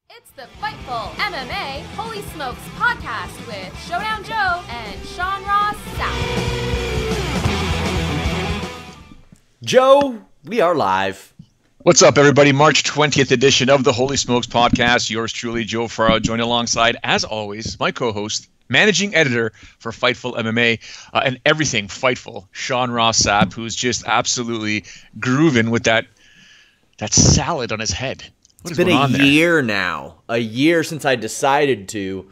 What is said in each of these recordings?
It's the Fightful MMA Holy Smokes podcast with Showdown Joe and Sean Ross Sapp. Joe, we are live. What's up, everybody? March 20th edition of the Holy Smokes podcast. Yours truly, Joe Ferraro, joined alongside, as always, my co-host, managing editor for Fightful MMA and everything Fightful, Sean Ross Sapp, who's just absolutely grooving with that salad on his head. It's been a year now. A year since I decided to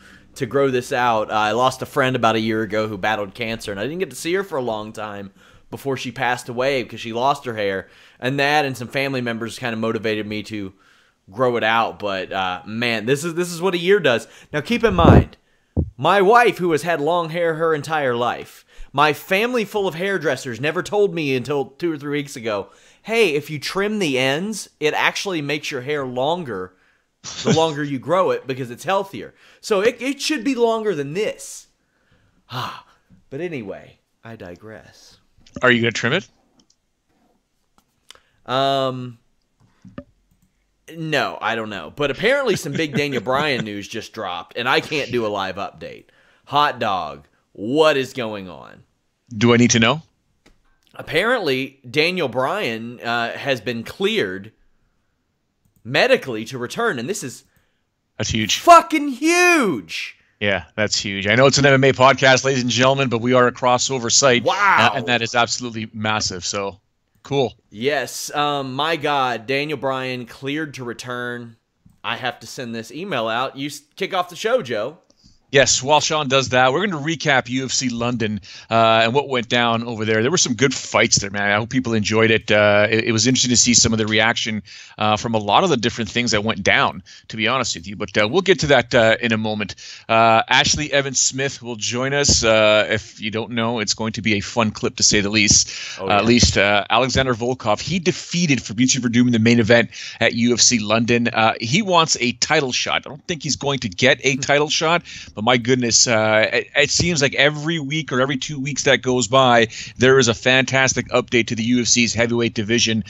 grow this out. I lost a friend about a year ago who battled cancer, and I didn't get to see her for a long time before she passed away because she lost her hair. And that and some family members kind of motivated me to grow it out. But, man, this is what a year does. Now, keep in mind, my wife, who has had long hair her entire life, my family full of hairdressers never told me until 2 or 3 weeks ago, hey, if you trim the ends, it actually makes your hair longer the longer you grow it because it's healthier. So it should be longer than this. But anyway, I digress. Are you going to trim it? No, I don't know. But apparently some big Daniel Bryan news just dropped, and I can't do a live update. Hot dog, what is going on? Do I need to know? Apparently, Daniel Bryan has been cleared medically to return, and that's huge. Fucking huge. Yeah, that's huge. I know it's an MMA podcast, ladies and gentlemen, but we are a crossover site. Wow. And that is absolutely massive, so cool. Yes, my God, Daniel Bryan cleared to return. I have to send this email out. You kick off the show, Joe. Yes, while Sean does that, we're going to recap UFC London and what went down over there. There were some good fights there, man. I hope people enjoyed it. It was interesting to see some of the reaction from a lot of the different things that went down, to be honest with you. But we'll get to that in a moment. Ashlee Evans-Smith will join us. If you don't know, it's going to be a fun clip, to say the least. Oh, yeah. At least Alexander Volkov, he defeated Fabricio Verdum in the main event at UFC London. He wants a title shot. I don't think he's going to get a title shot, but my goodness, it seems like every week or every 2 weeks that goes by, there is a fantastic update to the UFC's heavyweight division.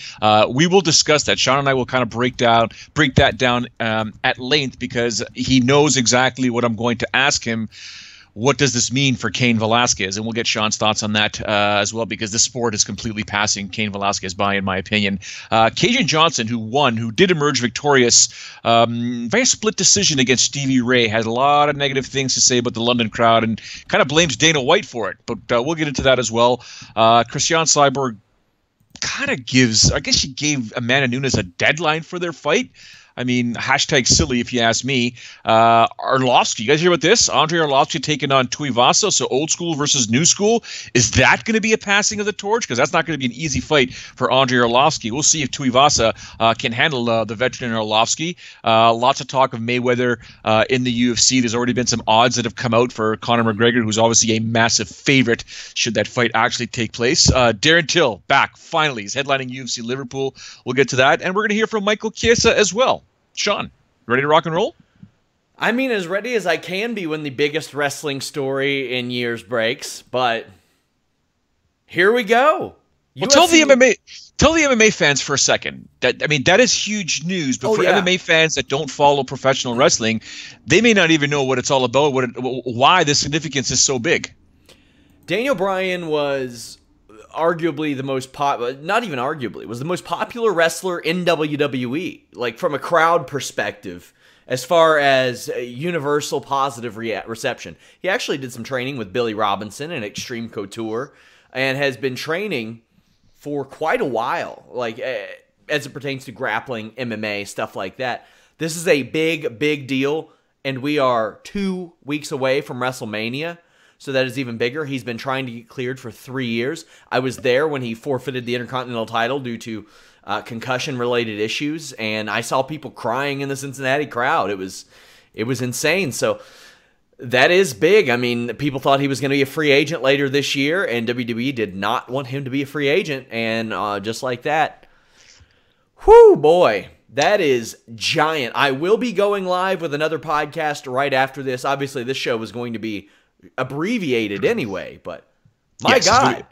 We will discuss that. Sean and I will kind of break that down at length because he knows exactly what I'm going to ask him. What does this mean for Cain Velasquez? And we'll get Sean's thoughts on that as well, because the sport is completely passing Cain Velasquez by, in my opinion. Kajan Johnson, who did emerge victorious, very split decision against Stevie Ray, had a lot of negative things to say about the London crowd and kind of blames Dana White for it. But we'll get into that as well. Christian Cyborg kind of she gave Amanda Nunes a deadline for their fight. I mean, hashtag silly if you ask me. Arlovski, you guys hear about this? Andre Arlovski taking on Tuivasa, so old school versus new school. Is that going to be a passing of the torch? Because that's not going to be an easy fight for Andre Arlovski. We'll see if Tuivasa can handle the veteran Arlovski. Lots of talk of Mayweather in the UFC. There's already been some odds that have come out for Conor McGregor, who's obviously a massive favorite should that fight actually take place. Darren Till, back, finally. He's headlining UFC Liverpool. We'll get to that. And we're going to hear from Michael Chiesa as well. Sean, ready to rock and roll? I mean, as ready as I can be when the biggest wrestling story in years breaks, but here we go. Well, tell the MMA fans for a second that is huge news. But MMA fans that don't follow professional wrestling, they may not even know what it's all about, why the significance is so big. Daniel Bryan was arguably the most was the most popular wrestler in WWE, like from a crowd perspective, as far as universal positive reception. He actually did some training with Billy Robinson in Extreme Couture and has been training for quite a while, like as it pertains to grappling, MMA, stuff like that. This is a big deal, and we are 2 weeks away from WrestleMania. So that is even bigger. He's been trying to get cleared for 3 years. I was there when he forfeited the Intercontinental title due to concussion-related issues, and I saw people crying in the Cincinnati crowd. It was insane. So that is big. I mean, people thought he was going to be a free agent later this year, and WWE did not want him to be a free agent. And just like that, whoo, boy. That is giant. I will be going live with another podcast right after this. Obviously, this show was going to be abbreviated anyway, but my God.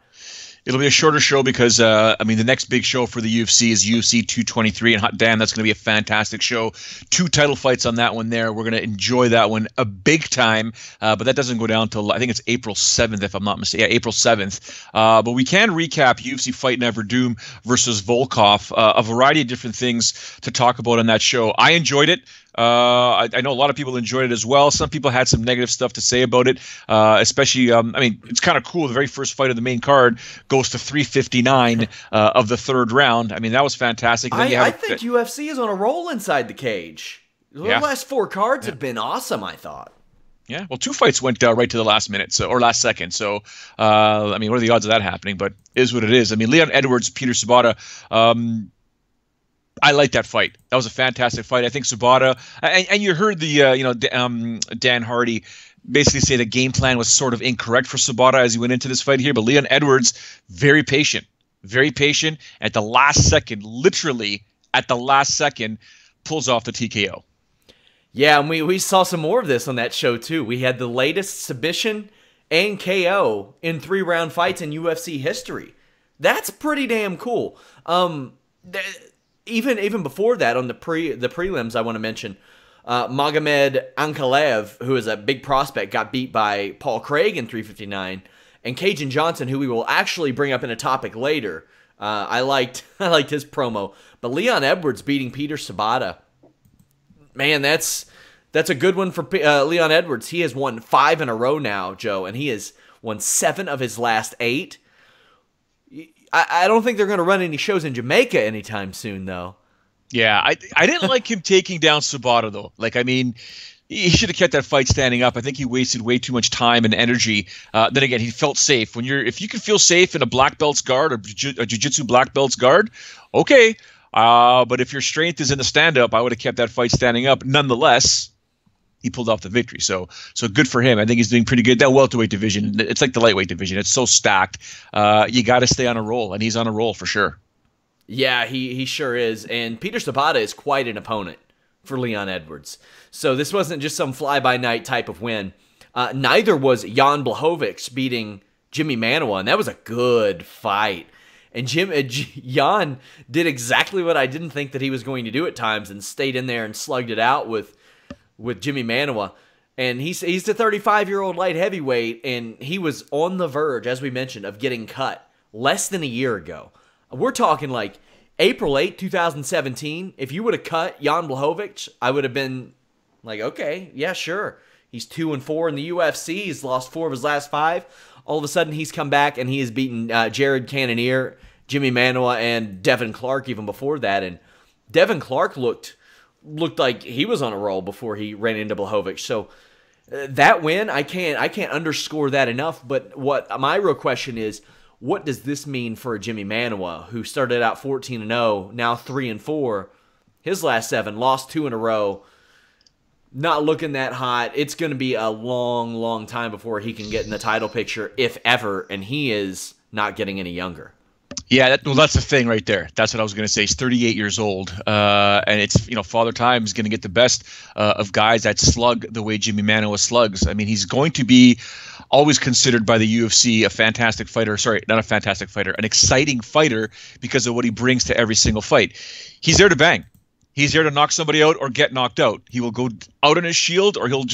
It'll be a shorter show because, I mean, the next big show for the UFC is UFC 223, and hot damn, that's going to be a fantastic show. 2 title fights on that one there. We're going to enjoy that one a big time, but that doesn't go down till, I think it's April 7th, if I'm not mistaken. Yeah, April 7th. But we can recap UFC Fight Never Doom versus Volkov, a variety of different things to talk about on that show. I enjoyed it. I know a lot of people enjoyed it as well. Some people had some negative stuff to say about it, especially, I mean, it's kind of cool. The very first fight of the main card goes to 359 of the 3rd round. I mean, that was fantastic. I think UFC is on a roll inside the cage. The last 4 cards have been awesome, I thought. Yeah, well, 2 fights went right to the last minute, or last second. So, I mean, what are the odds of that happening? But it is what it is. I mean, Leon Edwards, Peter Sobota, I like that fight. That was a fantastic fight. I think Sobota, and you heard the Dan Hardy basically say the game plan was sort of incorrect for Sobota as he went into this fight here. But Leon Edwards, very patient. At the last second, literally at the last second, pulls off the TKO. Yeah, and we saw some more of this on that show too. We had the latest submission and KO in 3-round fights in UFC history. That's pretty damn cool. Even before that, on the prelims, I want to mention Magomed Ankalaev, who is a big prospect, got beat by Paul Craig in 359, and Kajan Johnson, who we will actually bring up in a topic later. I liked his promo, but Leon Edwards beating Peter Sobota, man, that's a good one for Leon Edwards. He has won 5 in a row now, Joe, and he has won 7 of his last 8. I don't think they're going to run any shows in Jamaica anytime soon, though. Yeah, I didn't like him taking down Sobota, though. Like, I mean, he should have kept that fight standing up. I think he wasted way too much time and energy. Then again, he felt safe. If you can feel safe in a black belt's guard or a jiu-jitsu black belt's guard, okay. But if your strength is in the stand-up, I would have kept that fight standing up. Nonetheless, he pulled off the victory. So good for him. I think he's doing pretty good. That welterweight division, it's like the lightweight division. It's so stacked. You got to stay on a roll, and he's on a roll for sure. Yeah, he sure is. And Peter Sobota is quite an opponent for Leon Edwards. So this wasn't just some fly-by-night type of win. Neither was Jan Blachowicz beating Jimmy Manuwa, and that was a good fight. And Jan did exactly what I didn't think that he was going to do at times, and stayed in there and slugged it out with Jimmy Manuwa. And he's the 35-year-old light heavyweight, and he was on the verge, as we mentioned, of getting cut less than a year ago. We're talking like April 8, 2017. If you would have cut Jan Blachowicz, I would have been like, okay, yeah, sure. He's 2-4 in the UFC. He's lost 4 of his last 5. All of a sudden, he's come back, and he has beaten Jared Cannonier, Jimmy Manuwa, and Devin Clark even before that. And Devin Clark looked like he was on a roll before he ran into Blachowicz. So that win, I can't underscore that enough. But what my real question is, what does this mean for Jimmy Manuwa, who started out 14-0, now 3-4, his last 7, lost 2 in a row, not looking that hot. It's going to be a long, long time before he can get in the title picture, if ever, and he is not getting any younger. Yeah, that's the thing right there. That's what I was going to say. He's 38 years old, and it's, Father Time is going to get the best of guys that slug the way Jimmy Manuwa slugs. I mean, he's going to be always considered by the UFC a fantastic fighter. Sorry, not a fantastic fighter, an exciting fighter because of what he brings to every single fight. He's there to bang. He's there to knock somebody out or get knocked out. He will go out on his shield, or he'll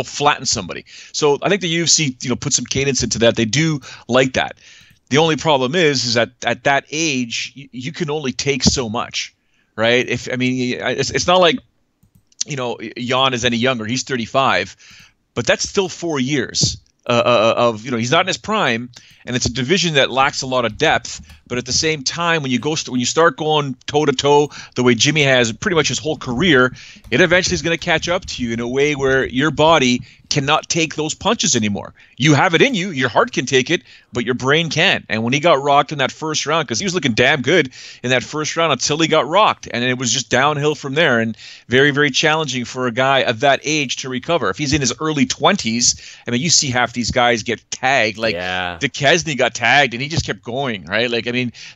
flatten somebody. So I think the UFC, put some cadence into that. They do like that. The only problem is that at that age, you can only take so much, right? It's not like, Jan is any younger. He's 35, but that's still 4 years of he's not in his prime, and it's a division that lacks a lot of depth. But at the same time, when you start going toe to toe the way Jimmy has pretty much his whole career, it eventually is going to catch up to you in a way where your body cannot take those punches anymore. You have it in you, your heart can take it, but your brain can't. And when he got rocked in that first round, because he was looking damn good in that first round until he got rocked, and it was just downhill from there, and very, very challenging for a guy of that age to recover. If he's in his early 20s, you see half these guys get tagged. Like, Duquesne got tagged, and he just kept going, right? Like,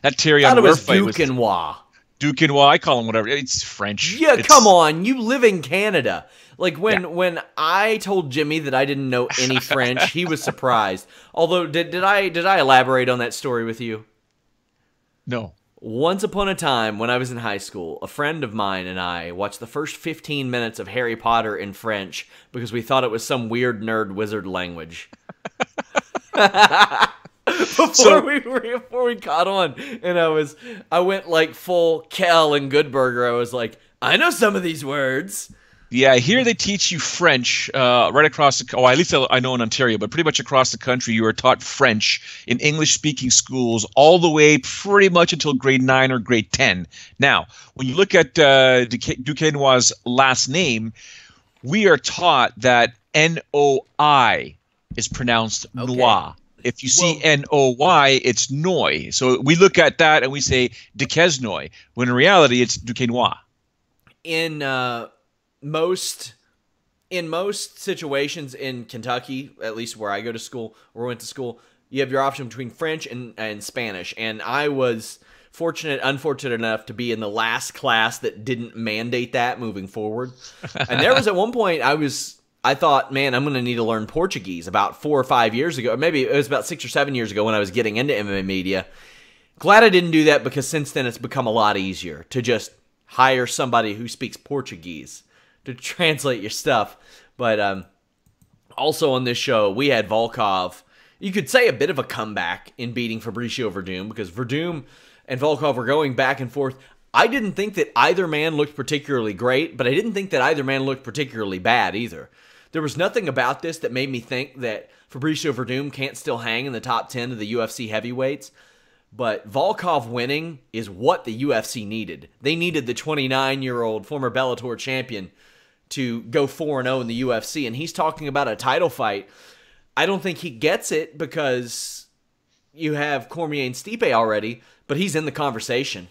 that Terry on Ware fight was... Duquesnoy. Duquesnois, I call him whatever. It's French. Yeah, come on. You live in Canada. Like, when I told Jimmy that I didn't know any French, he was surprised. Although, did I elaborate on that story with you? No. Once upon a time, when I was in high school, a friend of mine and I watched the first 15 minutes of Harry Potter in French because we thought it was some weird nerd wizard language. Before we caught on, and I went like full Kel and Goodburger. I was like, I know some of these words. Yeah, here they teach you French right across the. Oh, at least I know in Ontario, but pretty much across the country, you are taught French in English-speaking schools all the way pretty much until grade 9 or grade 10. Now, when you look at Duquesnois' last name, we are taught that N-O-I is pronounced Noir. If you see N-O-Y, it's Noy. So we look at that and we say Duquesnoy, when in reality it's Duquesnois. In most situations in Kentucky, at least where I go to school or went to school, you have your option between French and Spanish. And I was unfortunate enough to be in the last class that didn't mandate that moving forward. And there was at one point I thought, man, I'm going to need to learn Portuguese about 4 or 5 years ago. Or maybe it was about 6 or 7 years ago when I was getting into MMA media. Glad I didn't do that because since then it's become a lot easier to just hire somebody who speaks Portuguese to translate your stuff. But also on this show, we had Volkov. You could say a bit of a comeback in beating Fabricio Verdum because Verdum and Volkov were going back and forth. I didn't think that either man looked particularly great, but I didn't think that either man looked particularly bad either. There was nothing about this that made me think that Fabricio Verdum can't still hang in the top 10 of the UFC heavyweights. But Volkov winning is what the UFC needed. They needed the 29-year-old former Bellator champion to go 4-0 in the UFC, and he's talking about a title fight. I don't think he gets it because you have Cormier and Stipe already, but he's in the conversation.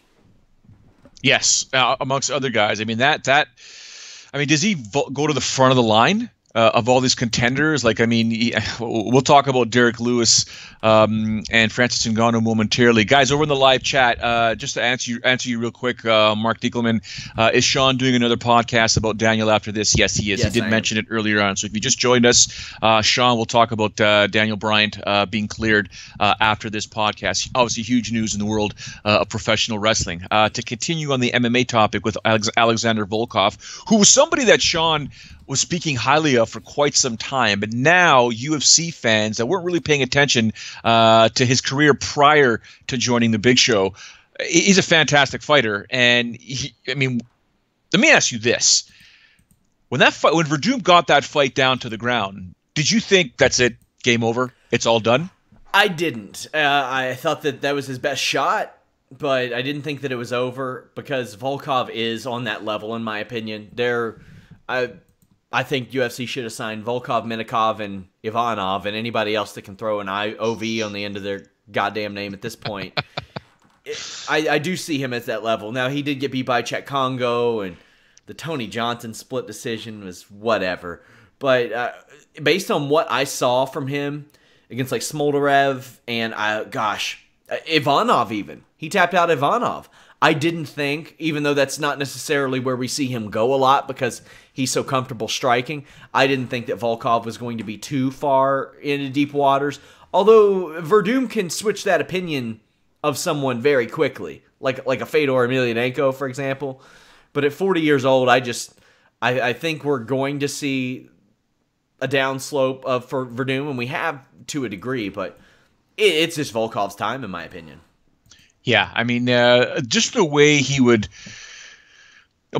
Yes, amongst other guys. I mean, does he go to the front of the line of all these contenders? Like, I mean, we'll talk about Derek Lewis and Francis Ngannou momentarily. Guys, over in the live chat, just to answer you real quick, Mark Dickelman, is Sean doing another podcast about Daniel after this? Yes, he is. Yes, he did mention it earlier on. So if you just joined us, Sean will talk about Daniel Bryan being cleared after this podcast. Obviously, huge news in the world of professional wrestling. To continue on the MMA topic with Alexander Volkov, who was somebody that Sean was speaking highly of for quite some time, but now UFC fans that weren't really paying attention to his career prior to joining the big show, he's a fantastic fighter. And let me ask you this: when Verdum got that fight down to the ground, did you think that's it, game over, it's all done? I didn't. I thought that was his best shot, but I didn't think that it was over because Volkov is on that level, in my opinion. I think UFC should have signed Volkov, Minikov, and Ivanov, and anybody else that can throw an OV on the end of their goddamn name at this point. I do see him at that level. Now, he did get beat by Czech Congo, and the Tony Johnson split decision was whatever. But based on what I saw from him against like Smolderev and, Ivanov even. He tapped out Ivanov. I didn't think, even though that's not necessarily where we see him go a lot because he's so comfortable striking, I didn't think that Volkov was going to be too far into deep waters. Although Verdum can switch that opinion of someone very quickly, like a Fedor Emelianenko, for example. But at 40 years old, I think we're going to see a downslope for Verdum, and we have to a degree, but it's just Volkov's time, in my opinion. Yeah, I mean, just the way he would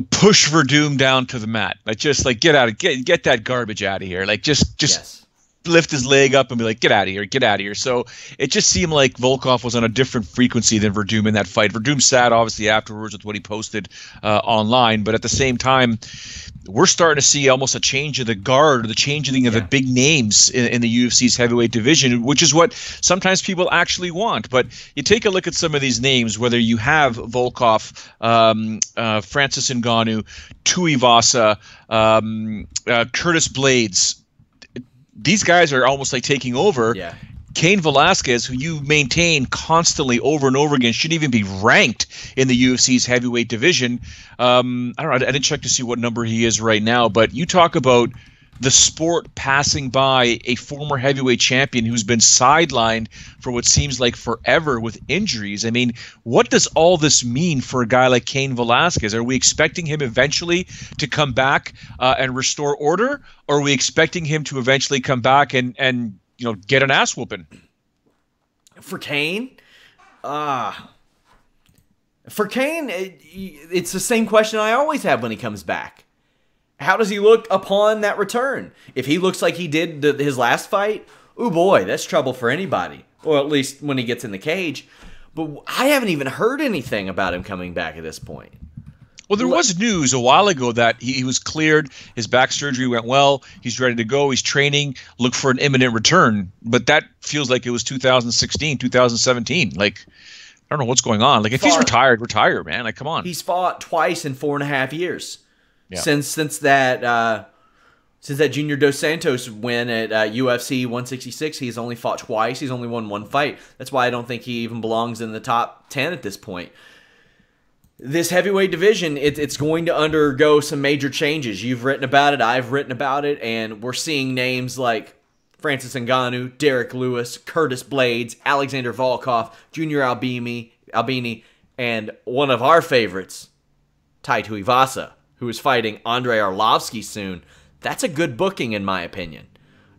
push Verdum down to the mat, like get that garbage out of here, like just yes. Lift his leg up and be like, get out of here. So it just seemed like Volkov was on a different frequency than Verdum in that fight. Verdum sad, obviously, afterwards with what he posted online, but at the same time, we're starting to see almost a change of the guard, the changing of the big names in the UFC's heavyweight division, which is what sometimes people actually want. But you take a look at some of these names, whether you have Volkov, Francis Ngannou, Tuivasa, Curtis Blades. These guys are almost like taking over. Yeah. Cain Velasquez, who you maintain constantly over and over again, shouldn't even be ranked in the UFC's heavyweight division. I don't know. I didn't check to see what number he is right now, but you talk about the sport passing by a former heavyweight champion who's been sidelined for what seems like forever with injuries. I mean, what does all this mean for a guy like Cain Velasquez? Are we expecting him eventually to come back and restore order, or are we expecting him to eventually come back and get an ass whooping? For Cain, it's the same question I always have when he comes back. How does he look upon that return? If he looks like he did his last fight, oh boy, that's trouble for anybody. Or at least when he gets in the cage. But I haven't even heard anything about him coming back at this point. Well, there was news a while ago that he was cleared, his back surgery went well, he's ready to go, he's training, look for an imminent return. But that feels like it was 2016, 2017. Like, I don't know what's going on. Like, if he's retired, retire, man. Like, come on. He's fought twice in 4.5 years. Yeah. Since that Junior Dos Santos win at UFC 166, he's only fought twice. He's only won one fight. That's why I don't think he even belongs in the top 10 at this point. This heavyweight division, it's going to undergo some major changes. You've written about it. I've written about it. And we're seeing names like Francis Ngannou, Derek Lewis, Curtis Blades, Alexander Volkov, Junior Albini, and one of our favorites, Tai Tuivasa, who is fighting Andre Arlovski soon. That's a good booking, in my opinion.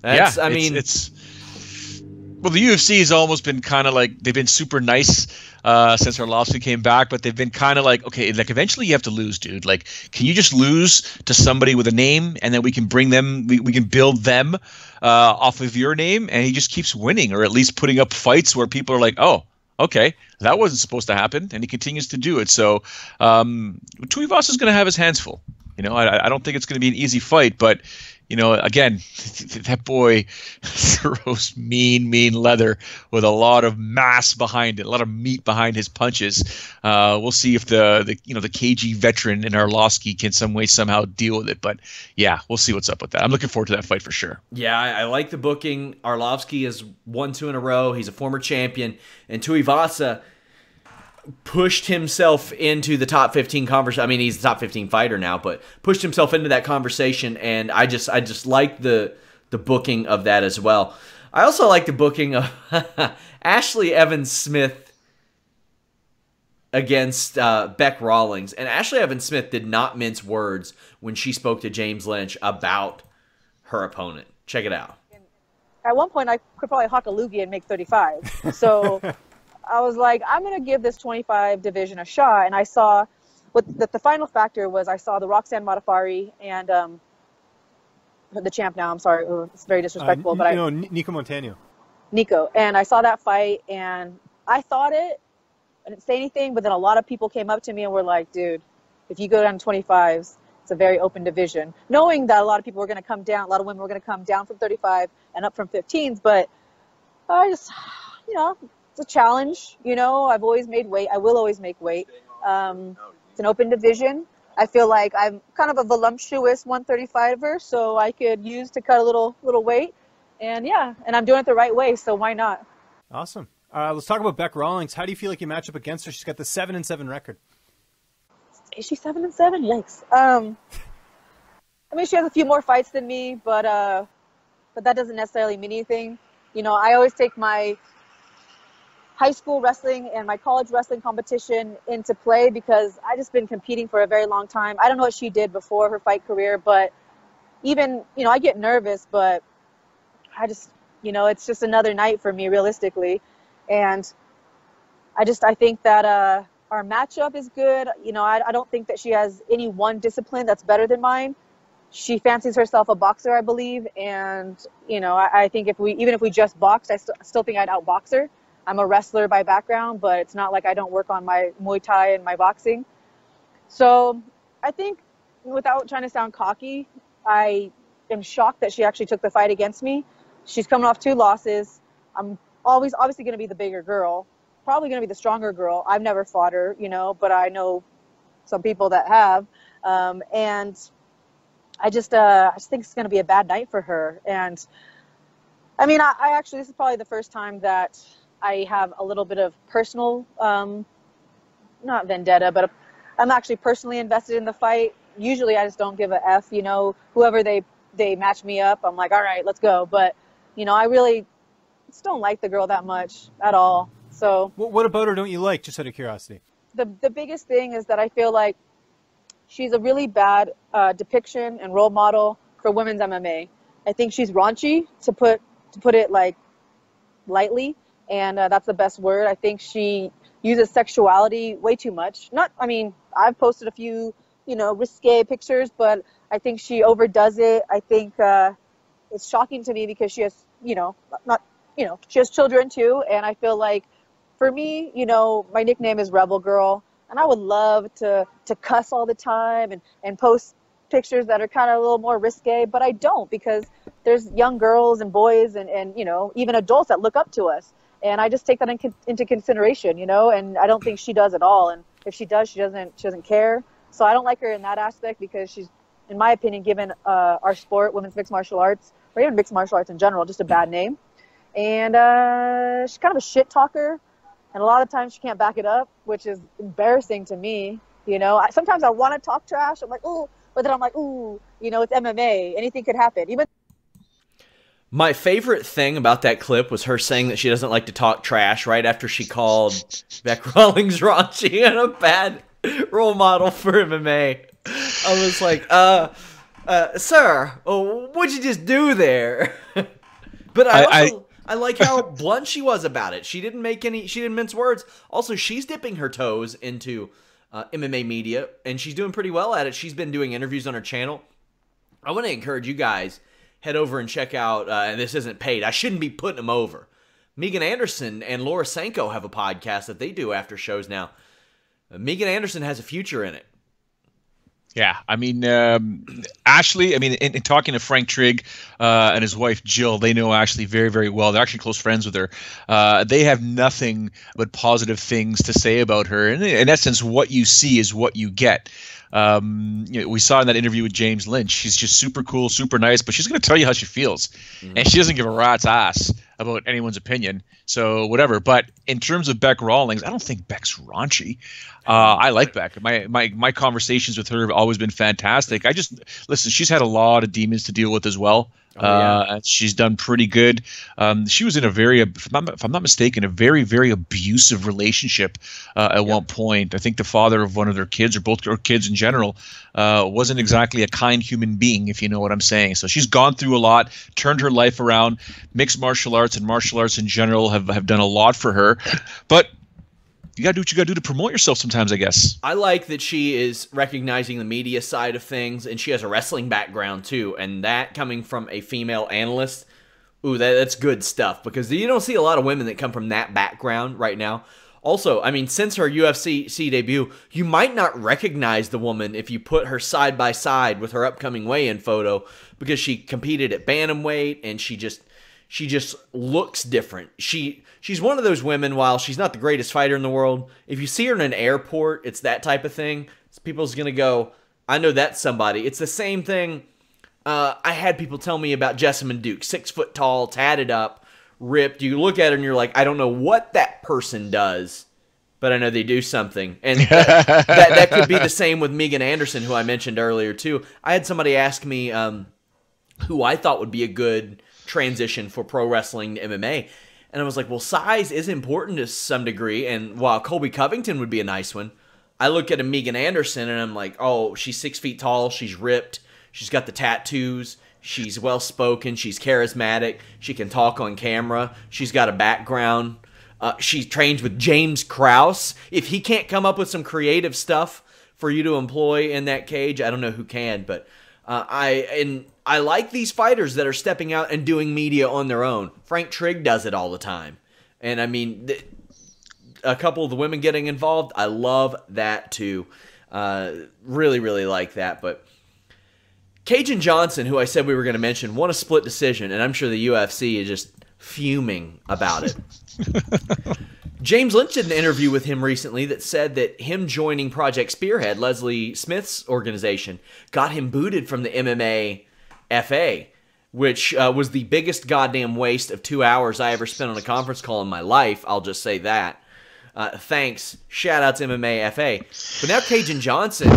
Well, the UFC has almost been kind of like, they've been super nice since Arlovski came back, but they've been kind of like, okay, like eventually you have to lose, dude. Like, can you just lose to somebody with a name, and then we can bring them, we can build them off of your name, and he just keeps winning, or at least putting up fights where people are like, oh, okay, that wasn't supposed to happen, and he continues to do it. So Tuivasa is going to have his hands full. I don't think it's going to be an easy fight, but again, that boy throws mean leather with a lot of mass behind it, a lot of meat behind his punches. We'll see if the cagey veteran in Arlovski can somehow deal with it. But yeah, we'll see what's up with that. I'm looking forward to that fight for sure. Yeah, I like the booking. Arlovski has won 2 in a row. He's a former champion, and Tuivasa pushed himself into the top 15 conversation. I mean, he's the top 15 fighter now, but pushed himself into that conversation, and I just like the booking of that as well. I also like the booking of Ashlee Evans-Smith against Beck Rawlings. And Ashlee Evans-Smith did not mince words when she spoke to James Lynch about her opponent. Check it out. At one point, I could probably hawk a loogie and make 35. So I was like, I'm going to give this 25 division a shot. And I saw, the final factor was I saw the Roxanne Modafferi and the champ now, I'm sorry, it's very disrespectful. But Nico Montano. Nico. And I saw that fight, and I thought it. I didn't say anything, but then a lot of people came up to me and were like, dude, if you go down to 25s, it's a very open division. Knowing that a lot of people were going to come down, a lot of women were going to come down from 35 and up from 15s, but I just, it's a challenge. I've always made weight. I will always make weight. It's an open division. I feel like I'm kind of a voluptuous 135er, so I could use to cut a little weight. And yeah, and I'm doing it the right way, so why not? Awesome. Let's talk about Beck Rawlings. How do you feel like you match up against her? She's got the 7-7 record. Is she 7-7? Yikes. I mean, she has a few more fights than me, but that doesn't necessarily mean anything. I always take my high school wrestling and my college wrestling competition into play because I just been competing for a very long time. I don't know what she did before her fight career, but even, I get nervous, but I just, it's just another night for me realistically. And I think that our matchup is good. I don't think that she has any one discipline that's better than mine. She fancies herself a boxer, I believe. And, I think if we just boxed, I still think I'd outbox her. I'm a wrestler by background, but it's not like I don't work on my Muay Thai and my boxing. So I think, without trying to sound cocky, I am shocked that she actually took the fight against me. She's coming off 2 losses. I'm obviously going to be the bigger girl, probably going to be the stronger girl. I've never fought her, but I know some people that have. And I just think it's going to be a bad night for her. And I mean, I actually, this is probably the first time that I have a little bit of personal, not vendetta, but I'm actually personally invested in the fight. Usually I just don't give a F, whoever they match me up, I'm like, all right, let's go. But, I really just don't like the girl that much at all. So what about her don't you like, just out of curiosity? The biggest thing is that I feel like she's a really bad depiction and role model for women's MMA. I think she's raunchy, to put it like lightly, and that's the best word. I think she uses sexuality way too much. I've posted a few, risque pictures, but I think she overdoes it. I think it's shocking to me because she has, she has children too, and I feel like for me, my nickname is Rebel Girl, and I would love to cuss all the time and post pictures that are kind of a little more risque, but I don't, because there's young girls and boys and even adults that look up to us. And I just take that into consideration, and I don't think she does at all. And if she does, she doesn't care. So I don't like her in that aspect, because she's, in my opinion, given our sport, women's mixed martial arts, or even mixed martial arts in general, just a bad name. And she's kind of a shit talker. And a lot of times she can't back it up, which is embarrassing to me. Sometimes I want to talk trash. I'm like, ooh, but then I'm like, ooh, it's MMA. Anything could happen. My favorite thing about that clip was her saying that she doesn't like to talk trash right after she called Beck Rawlings raunchy and a bad role model for MMA. I was like, sir, what'd you just do there? But I like how blunt she was about it. She didn't mince words. Also, she's dipping her toes into MMA media, and she's doing pretty well at it. She's been doing interviews on her channel. I want to encourage you guys, head over and check out, and this isn't paid, I shouldn't be putting them over. Megan Anderson and Laura Sanko have a podcast that they do after shows now. Megan Anderson has a future in it. Yeah, Ashlee, in talking to Frank Trigg and his wife Jill, they know Ashlee very, very well. They're actually close friends with her. They have nothing but positive things to say about her. And in essence, what you see is what you get. We saw in that interview with James Lynch, she's just super cool, super nice, but she's going to tell you how she feels. Mm-hmm. And she doesn't give a rat's ass about anyone's opinion. So whatever. But in terms of Beck Rawlings, I don't think Beck's raunchy. I like Beck. My conversations with her have always been fantastic. Listen, she's had a lot of demons to deal with as well. She's done pretty good. She was in if I'm not mistaken, a very, very abusive relationship at one point. I think the father of one of their kids, or both her kids in general, wasn't exactly a kind human being, if you know what I'm saying. So she's gone through a lot, turned her life around. Mixed martial arts and martial arts in general have done a lot for her. But you got to do what you got to do to promote yourself sometimes, I guess. I like that she is recognizing the media side of things, and she has a wrestling background too, and that coming from a female analyst, ooh, that's good stuff, because you don't see a lot of women that come from that background right now. Also, since her UFC debut, you might not recognize the woman if you put her side by side with her upcoming weigh-in photo, because she competed at bantamweight, and she just looks different. She's one of those women, while she's not the greatest fighter in the world, if you see her in an airport, it's that type of thing. People's going to go, I know that's somebody. It's the same thing I had people tell me about Jessamine Duke, 6 foot tall, tatted up, ripped. You look at her and you're like, I don't know what that person does, but I know they do something. And that could be the same with Megan Anderson, who I mentioned earlier too. I had somebody ask me who I thought would be a good transition for pro wrestling to MMA. And I was like, well, size is important to some degree. And while Colby Covington would be a nice one, I look at a Megan Anderson and I'm like, oh, she's 6 feet tall. She's ripped. She's got the tattoos. She's well-spoken. She's charismatic. She can talk on camera. She's got a background. She trains with James Krause. If he can't come up with some creative stuff for you to employ in that cage, I don't know who can. But I like these fighters that are stepping out and doing media on their own. Frank Trigg does it all the time. And a couple of the women getting involved, I love that too. Really, really like that. But Kajan Johnson, who I said we were going to mention, won a split decision, and I'm sure the UFC is just fuming about it. James Lynch did an interview with him recently that said that him joining Project Spearhead, Leslie Smith's organization, got him booted from the MMA FA which was the biggest goddamn waste of 2 hours I ever spent on a conference call in my life. I'll just say that. Thanks. Shout out to MMA FA. But now Kajan Johnson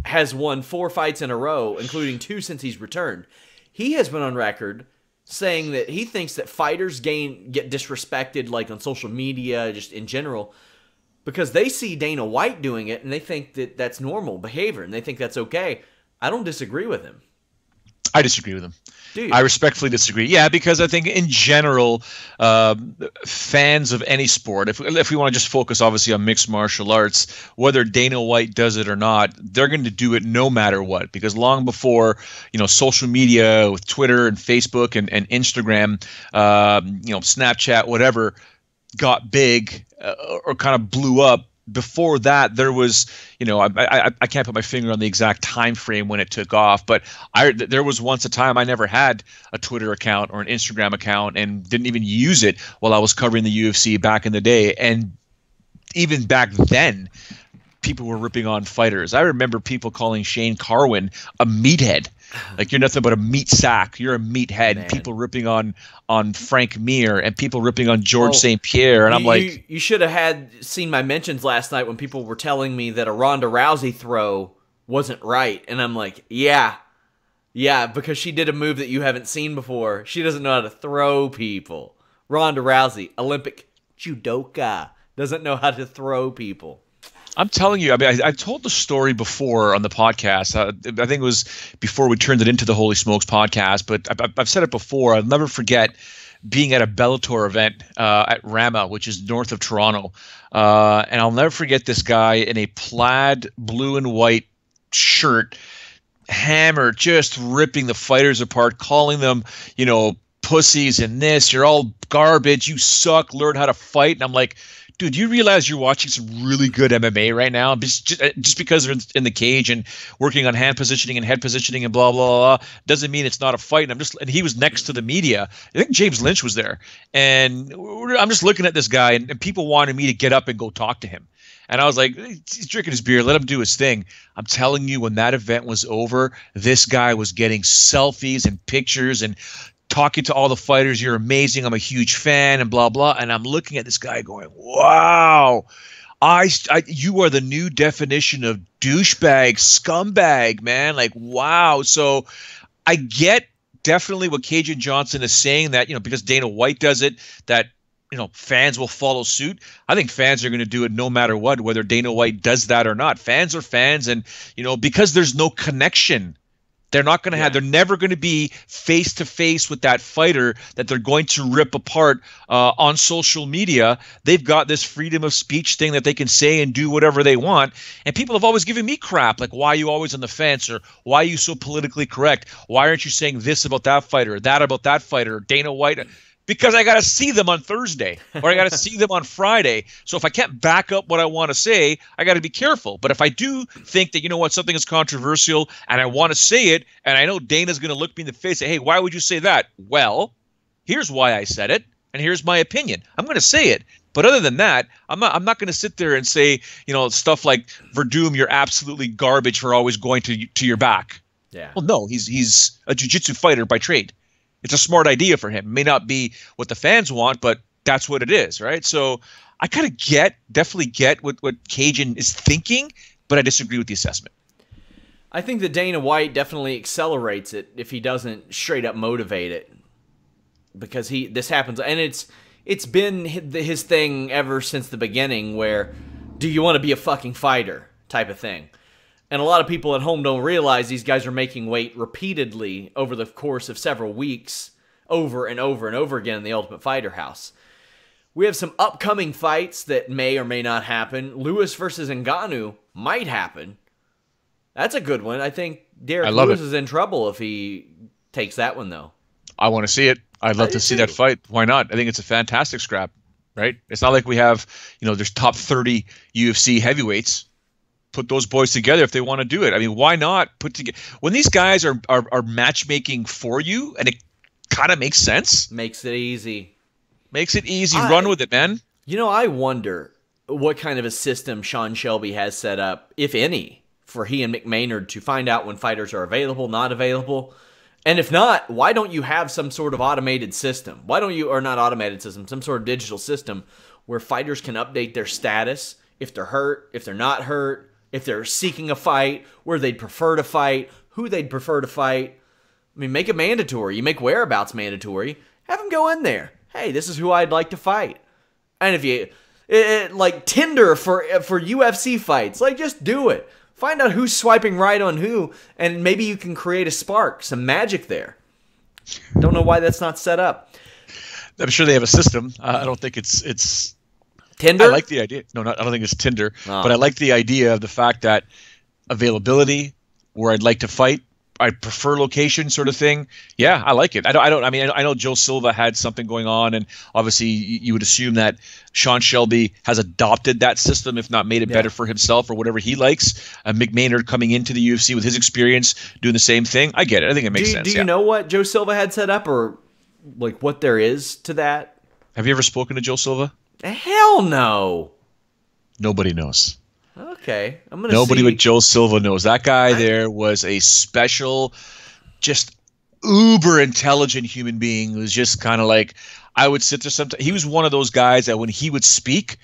has won 4 fights in a row, including 2 since he's returned. He has been on record saying that he thinks that fighters get disrespected, like on social media, just in general, because they see Dana White doing it and they think that that's normal behavior and they think that's okay. I don't disagree with him. I disagree with him. Do you? I respectfully disagree. Yeah, because I think in general, fans of any sport, if we want to just focus obviously on mixed martial arts, whether Dana White does it or not, they're going to do it no matter what. Because long before, social media with Twitter and Facebook and Instagram, Snapchat, whatever, got big or kind of blew up, before that, there was, I can't put my finger on the exact time frame when it took off, but there was once a time I never had a Twitter account or an Instagram account and didn't even use it while I was covering the UFC back in the day. And even back then, people were ripping on fighters. I remember people calling Shane Carwin a meathead. Like, you're nothing but a meat sack. You're a meathead. Man. People ripping on Frank Mir and people ripping on George St. Pierre. And I'm like... You should have seen my mentions last night when people were telling me that a Ronda Rousey throw wasn't right. And I'm like, yeah, because she did a move that you haven't seen before. She doesn't know how to throw people. Ronda Rousey, Olympic judoka, doesn't know how to throw people. I'm telling you, I mean, I told the story before on the podcast. I think it was before we turned it into the Holy Smokes podcast, but I've said it before. I'll never forget being at a Bellator event at Rama, which is north of Toronto. And I'll never forget this guy in a plaid blue and white shirt, hammer, just ripping the fighters apart, calling them, pussies and this. You're all garbage. You suck. Learn how to fight. And I'm like, dude, you realize you're watching some really good MMA right now? Just because they're in the cage and working on hand positioning and head positioning and blah, blah, blah, doesn't mean it's not a fight. And he was next to the media. I think James Lynch was there. And I'm just looking at this guy, and people wanted me to get up and go talk to him. And I was like, he's drinking his beer. Let him do his thing. I'm telling you, when that event was over, this guy was getting selfies and pictures and talking to all the fighters. You're amazing. I'm a huge fan and blah, blah. And I'm looking at this guy going, wow, you are the new definition of douchebag, scumbag, man. Like, wow. So I get definitely what Kajan Johnson is saying, that, because Dana White does it, that, fans will follow suit. I think fans are going to do it no matter what, whether Dana White does that or not. Fans are fans. And, because there's no connection, they're not going to have. They're never going to be face to face with that fighter that they're going to rip apart on social media. They've got this freedom of speech thing that they can say and do whatever they want. And people have always given me crap, like, why are you always on the fence, or why are you so politically correct? Why aren't you saying this about that fighter, that about that fighter, Dana White? Because I got to see them on Thursday, or I got to see them on Friday. So if I can't back up what I want to say, I got to be careful. But if I do think that, something is controversial and I want to say it, and I know Dana's going to look me in the face and say, hey, why would you say that? Well, here's why I said it, and here's my opinion. I'm going to say it. But other than that, I'm not going to sit there and say, stuff like, Verdum, you're absolutely garbage for always going to your back. Yeah. Well, no, he's a jiu-jitsu fighter by trade. It's a smart idea for him. It may not be what the fans want, but that's what it is, right? So I kind of definitely get what Kajan is thinking, but I disagree with the assessment. I think that Dana White definitely accelerates it if he doesn't straight up motivate it, because this happens, and it's been his thing ever since the beginning, where do you want to be a fucking fighter type of thing. And a lot of people at home don't realize these guys are making weight repeatedly over the course of several weeks, over and over and over again in the Ultimate Fighter house. We have some upcoming fights that may or may not happen. Lewis versus Ngannou might happen. That's a good one. I think Derek Lewis is in trouble if he takes that one, though. I want to see it. I'd love to see that fight. Why not? I think it's a fantastic scrap, right? It's not like we have, there's top 30 UFC heavyweights. Put those boys together if they want to do it. I mean, why not put together when these guys are matchmaking for you, and it kind of makes sense. Makes it easy. Run with it, man. I wonder what kind of a system Sean Shelby has set up, if any, for he and Mick Maynard to find out when fighters are available, not available, And if not, why don't you have some sort of automated system? Why don't you, or not automated system, some sort of digital system where fighters can update their status if they're hurt, if they're not hurt, if they're seeking a fight, where they'd prefer to fight, who they'd prefer to fight. I mean, make it mandatory. You make whereabouts mandatory. Have them go in there. Hey, this is who I'd like to fight. And if you, like Tinder for UFC fights, like just do it. Find out who's swiping right on who, and maybe you can create a spark, some magic there. Don't know why that's not set up. I'm sure they have a system. I don't think it's Tinder. I like the idea. No, I don't think it's Tinder. Oh. But I like the idea of the fact that availability, where I'd like to fight, I prefer location sort of thing. Yeah, I like it. I mean, I know Joe Silva had something going on, and obviously you would assume that Sean Shelby has adopted that system, if not made it better for himself or whatever he likes. Mick Maynard coming into the UFC with his experience doing the same thing. I get it. I think it makes sense. Do you know what Joe Silva had set up, or like what there is to that? Have you ever spoken to Joe Silva? Hell no. Nobody knows. Okay, Nobody but Joe Silva knows. That guy there was a special, just uber intelligent human being who was just kind of like, I would sit there sometimes. He was one of those guys that when he would speak,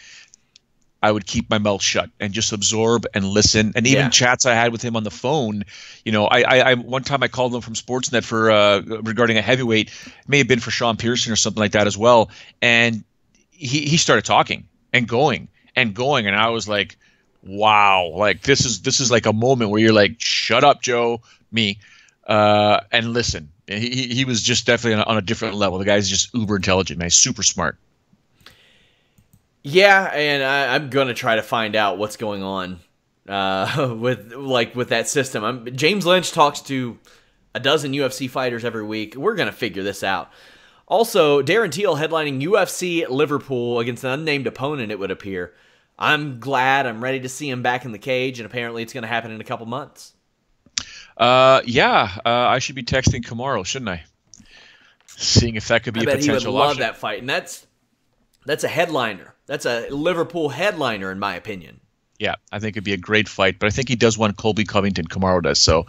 I would keep my mouth shut and just absorb and listen. And even chats I had with him on the phone, you know, I one time I called him from Sportsnet for regarding a heavyweight, it may have been for Sean Pearson or something like that as well. And he started talking and going, and I was like, wow, like this is like a moment where you're like, shut up, Joe, and listen. He was just definitely on a different level. The guy's just uber intelligent, man. He's super smart. Yeah, and I'm gonna try to find out what's going on with that system. James Lynch talks to a dozen UFC fighters every week. We're gonna figure this out. Also, Darren Till headlining UFC Liverpool against an unnamed opponent, it would appear. I'm glad. I'm ready to see him back in the cage, and apparently it's going to happen in a couple months. I should be texting Kamaru, shouldn't I? Seeing if that could be a potential option. I bet he would love that fight, and that's a headliner. That's a Liverpool headliner, in my opinion. Yeah, I think it'd be a great fight, but I think he does want Colby Covington. Kamaru does, so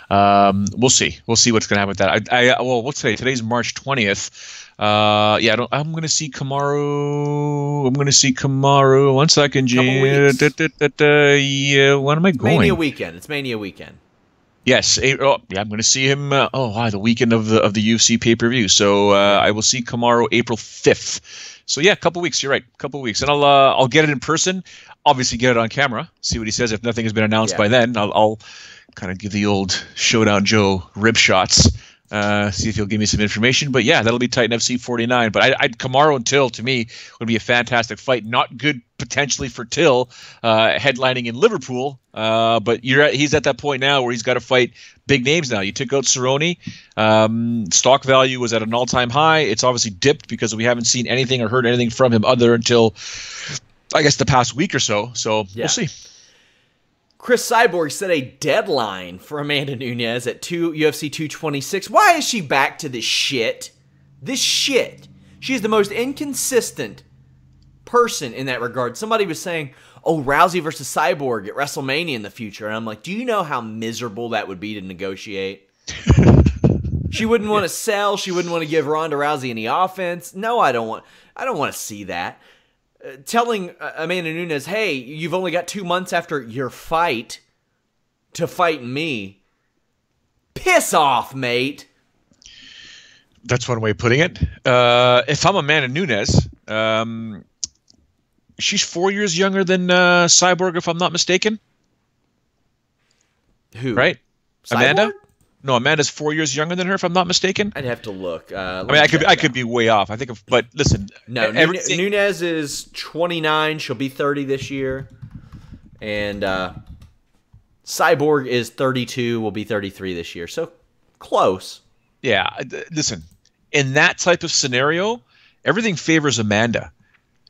we'll see. We'll see what's going to happen with that. Well, what's today? Today's March 20th. I'm going to see Kamaru. One second, Gene. When am I going? Mania weekend. It's Mania weekend. Yes. I'm going to see him. The weekend of the UFC pay-per-view. So I will see Kamaru April 5th. So yeah, a couple weeks. You're right, a couple weeks, and I'll get it in person. Obviously, get it on camera. See what he says. If nothing has been announced by then, I'll kind of give the old Showdown Joe rib shots. See if he'll give me some information. But yeah, that'll be Titan FC 49. But Kamaru and Till, to me, would be a fantastic fight. Not good potentially for Till headlining in Liverpool. But he's at that point now where he's got to fight big names now. You took out Cerrone. Stock value was at an all-time high. It's obviously dipped because we haven't seen anything or heard anything from him until, I guess, the past week or so. So we'll see. Chris Cyborg set a deadline for Amanda Nunes at UFC 226. Why is she back to this shit? This shit. She's the most inconsistent person in that regard. Somebody was saying, oh, Rousey versus Cyborg at WrestleMania in the future. And I'm like, do you know how miserable that would be to negotiate? She wouldn't want to sell. She wouldn't want to give Ronda Rousey any offense. No, I don't want to see that. Telling Amanda Nunes, hey, you've only got 2 months after your fight to fight me. Piss off, mate. That's one way of putting it. If I'm Amanda Nunes, she's 4 years younger than Cyborg, if I'm not mistaken. Who? Right? Cyborg? Amanda? No, Amanda's 4 years younger than her, if I'm not mistaken. I'd have to look. I could be way off. I think, but listen. No, Nunes is 29. She'll be 30 this year, and Cyborg is 32. Will be 33 this year. So close. Yeah. Listen, in that type of scenario, everything favors Amanda,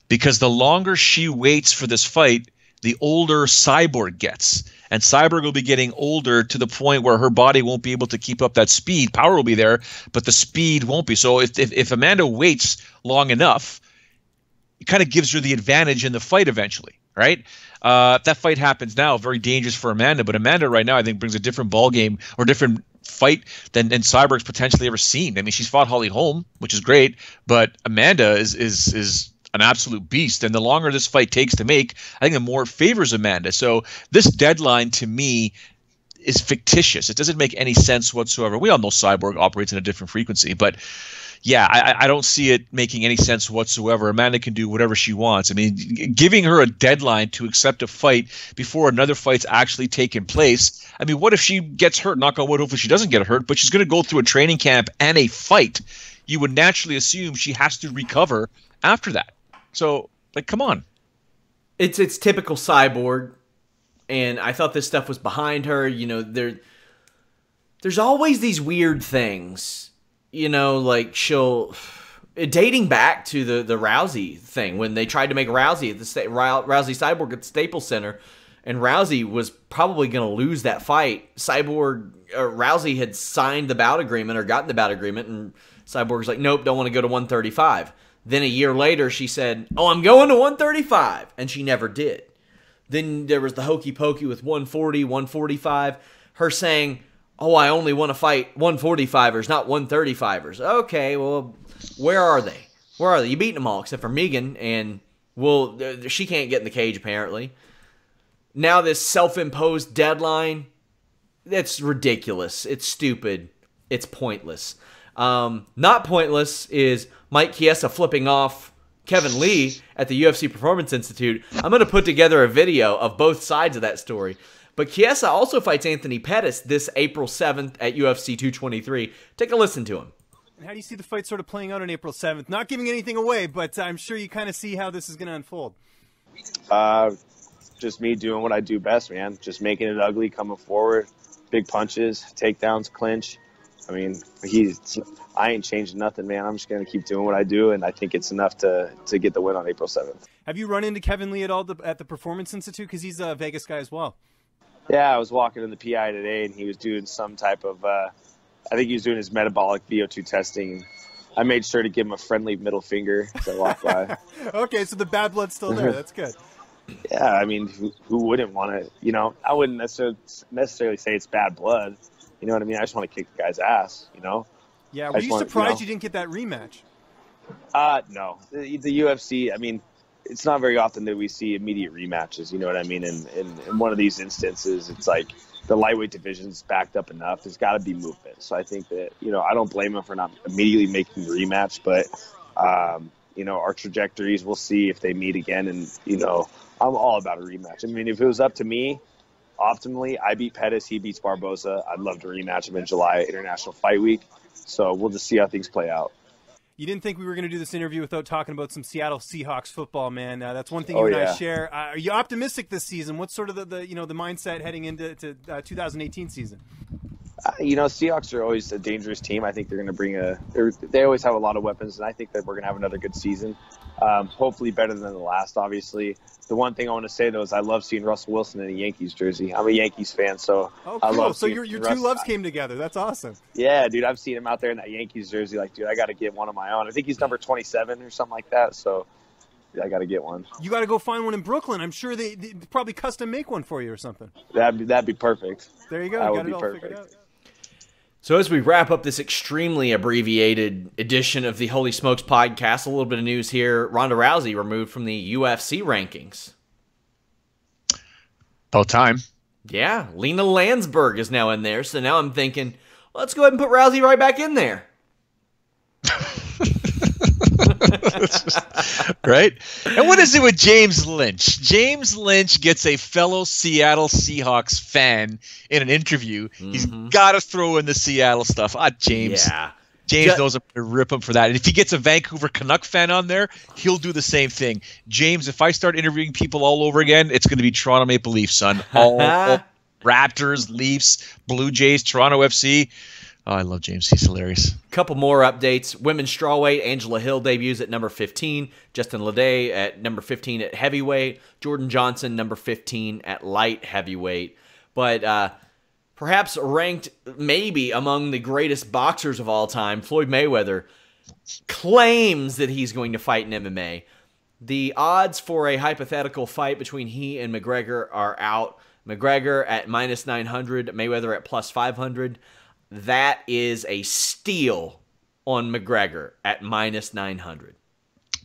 because the longer she waits for this fight, the older Cyborg gets. And Cyborg will be getting older to the point where her body won't be able to keep up that speed. Power will be there, but the speed won't be. So if Amanda waits long enough, it kind of gives her the advantage in the fight eventually, right? If that fight happens now, very dangerous for Amanda. But Amanda right now, I think, brings a different ball game or different fight than Cyborg's potentially ever seen. I mean, she's fought Holly Holm, which is great, but Amanda is an absolute beast. And the longer this fight takes to make, I think the more it favors Amanda. So this deadline to me is fictitious. It doesn't make any sense whatsoever. We all know Cyborg operates in a different frequency, but yeah, I don't see it making any sense whatsoever. Amanda can do whatever she wants. I mean, giving her a deadline to accept a fight before another fight's actually taken place. I mean, what if she gets hurt? Knock on wood, hopefully she doesn't get hurt, but she's going to go through a training camp and a fight. You would naturally assume she has to recover after that. So, like, come on. It's typical Cyborg, and I thought this stuff was behind her. You know, there's always these weird things. You know, like she'll dating back to the Rousey thing when they tried to make Rousey at the Rousey Cyborg at the Staples Center, and Rousey was probably going to lose that fight. Rousey had signed the bout agreement or gotten the bout agreement, and Cyborg's like, nope, don't want to go to 135. Then a year later, she said, oh, I'm going to 135, and she never did. Then there was the hokey pokey with 140, 145, her saying, oh, I only want to fight 145ers, not 135ers. Okay, well, where are they? Where are they? You beat them all except for Megan, and well, she can't get in the cage apparently. Now this self-imposed deadline, that's ridiculous. It's stupid. It's pointless. Not pointless is Mike Chiesa flipping off Kevin Lee at the UFC Performance Institute. I'm going to put together a video of both sides of that story. But Chiesa also fights Anthony Pettis this April 7th at UFC 223. Take a listen to him. And how do you see the fight sort of playing out on April 7th? Not giving anything away, but I'm sure you kind of see how this is going to unfold. Just me doing what I do best, man. Just making it ugly, coming forward, big punches, takedowns, clinch. I mean, I ain't changing nothing, man. I'm just going to keep doing what I do, and I think it's enough to get the win on April 7th. Have you run into Kevin Lee at all at the Performance Institute? Because he's a Vegas guy as well. Yeah, I was walking in the PI today, and he was doing some type of, I think he was doing his metabolic VO2 testing. I made sure to give him a friendly middle finger as I walked by. Okay, so the bad blood's still there. That's good. Yeah, I mean, who wouldn't want to, you know, I wouldn't necessarily say it's bad blood. You know what I mean? I just want to kick the guy's ass, you know? Yeah, were you surprised you didn't get that rematch? No. The UFC, I mean, it's not very often that we see immediate rematches, you know what I mean? And in one of these instances, it's like the lightweight division's backed up enough. There's got to be movement. So I think that, you know, I don't blame him for not immediately making the rematch, but, you know, our trajectories, we'll see if they meet again. And, you know, I'm all about a rematch. I mean, if it was up to me, optimally, I beat Pettis, he beats Barboza. I'd love to rematch him in July, International Fight Week. So we'll just see how things play out. You didn't think we were going to do this interview without talking about some Seattle Seahawks football, man. That's one thing you and I share. Are you optimistic this season? What's sort of the mindset heading into 2018 season? You know, Seahawks are always a dangerous team. I think they're going to bring they always have a lot of weapons, and I think that we're going to have another good season. Hopefully better than the last, obviously. The one thing I want to say, though, is I love seeing Russell Wilson in a Yankees jersey. I'm a Yankees fan, so I love so your two loves came together. That's awesome. Yeah, dude, I've seen him out there in that Yankees jersey. Like, dude, I got to get one of my own. I think he's number 27 or something like that, so I got to get one. You got to go find one in Brooklyn. I'm sure they probably custom make one for you or something. That'd be perfect. There you go. That you would be all perfect. Out. So as we wrap up this extremely abbreviated edition of the Holy Smokes podcast, a little bit of news here. Ronda Rousey removed from the UFC rankings. About time. Yeah, Lena Landsberg is now in there, so now I'm thinking, let's go ahead and put Rousey right back in there. Right? And what is it with James Lynch? James Lynch gets a fellow Seattle Seahawks fan in an interview. Mm-hmm. He's got to throw in the Seattle stuff. James. Yeah. James knows I'm going to rip him for that. And if he gets a Vancouver Canuck fan on there, he'll do the same thing. James, if I start interviewing people all over again, it's going to be Toronto Maple Leafs, son. All Raptors, Leafs, Blue Jays, Toronto FC. Oh, I love James. He's hilarious. Couple more updates. Women's strawweight, Angela Hill debuts at number 15. Justin Leday at number 15 at heavyweight. Jordan Johnson, number 15 at light heavyweight. But perhaps ranked maybe among the greatest boxers of all time, Floyd Mayweather claims that he's going to fight in MMA. The odds for a hypothetical fight between he and McGregor are out. McGregor at -900, Mayweather at +500. that is a steal on McGregor at -900.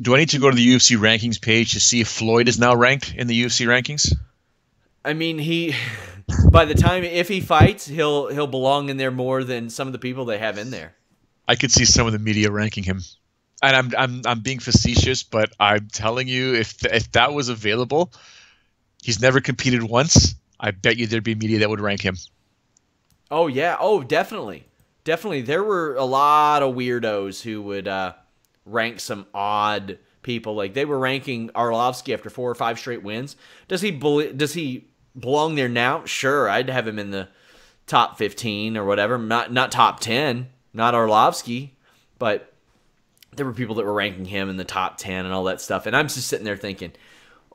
Do I need to go to the UFC rankings page to see if Floyd is now ranked in the UFC rankings? I mean, by the time if he fights, he'll belong in there more than some of the people they have in there. I could see some of the media ranking him, and I'm being facetious, but I'm telling you, if that was available, he's never competed once. I bet you there'd be media that would rank him. Oh yeah, oh definitely. There were a lot of weirdos who would rank some odd people. Like they were ranking Arlovski after 4 or 5 straight wins. Does he belong there now? Sure, I'd have him in the top 15 or whatever. Not top 10, not Arlovski, but there were people that were ranking him in the top 10 and all that stuff. And I'm just sitting there thinking,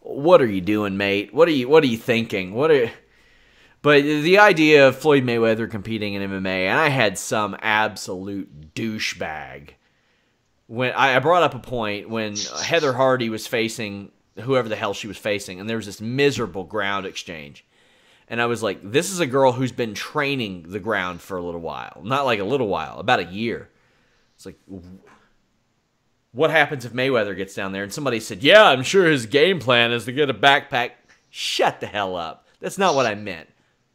what are you doing, mate? What are you thinking? But the idea of Floyd Mayweather competing in MMA, and I had some absolute douchebag. When I brought up a point when Heather Hardy was facing whoever the hell she was facing, and there was this miserable ground exchange. And I was like, this is a girl who's been training the ground for a little while. Not like a little while, about a year. It's like, what happens if Mayweather gets down there? And somebody said, yeah, I'm sure his game plan is to get a backpack. Shut the hell up. That's not what I meant.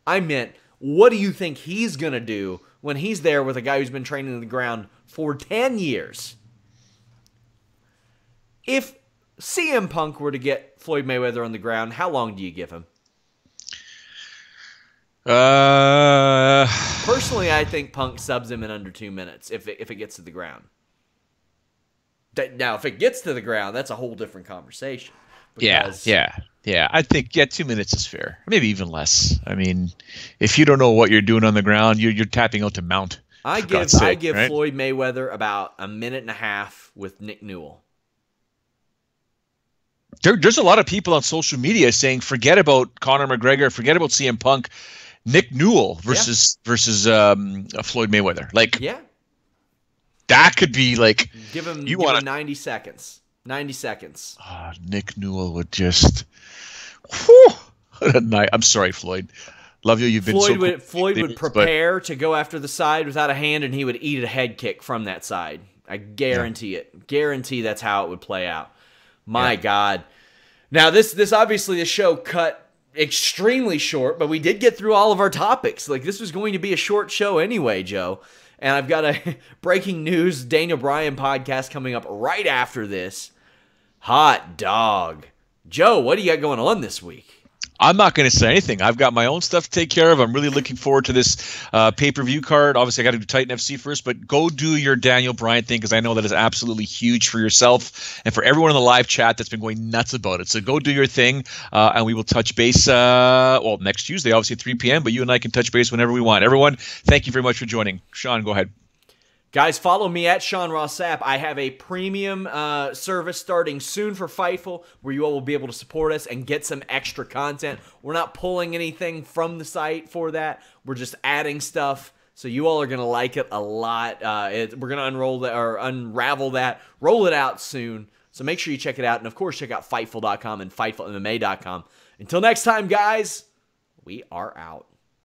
I meant, what do you think he's going to do when he's there with a guy who's been training the ground for 10 years? If CM Punk were to get Floyd Mayweather on the ground, how long do you give him? Personally, I think Punk subs him in under 2 minutes if it gets to the ground. Now, if it gets to the ground, that's a whole different conversation. Because... Yeah. I think 2 minutes is fair. Maybe even less. I mean, if you don't know what you're doing on the ground, you're tapping out to mount. I give right? Floyd Mayweather about a minute and a half with Nick Newell. There's a lot of people on social media saying, forget about Conor McGregor, forget about CM Punk, Nick Newell versus Floyd Mayweather. Like, that could be like, give him 90 seconds. 90 seconds. Nick Newell would just, what a night. I'm sorry, Floyd. Love you. You've been Floyd would prepare to go after the side without a hand, and he would eat a head kick from that side. I guarantee it. Guarantee that's how it would play out. My God. Now, this obviously the show cut extremely short, but we did get through all of our topics. Like, this was going to be a short show anyway, Joe. And I've got a breaking news Daniel Bryan podcast coming up right after this. Hot dog. Joe, what do you got going on this week? I'm not going to say anything. I've got my own stuff to take care of. I'm really looking forward to this pay-per-view card. Obviously, I got to do Titan FC first, but go do your Daniel Bryan thing because I know that is absolutely huge for yourself and for everyone in the live chat that's been going nuts about it. So go do your thing, and we will touch base, next Tuesday, obviously at 3 p.m., but you and I can touch base whenever we want. Everyone, thank you very much for joining. Sean, go ahead. Guys, follow me at Sean Ross Sapp. I have a premium service starting soon for Fightful where you all will be able to support us and get some extra content. We're not pulling anything from the site for that. We're just adding stuff. So you all are going to like it a lot. We're going to unravel that, roll it out soon. So make sure you check it out. And, of course, check out Fightful.com and FightfulMMA.com. Until next time, guys, we are out.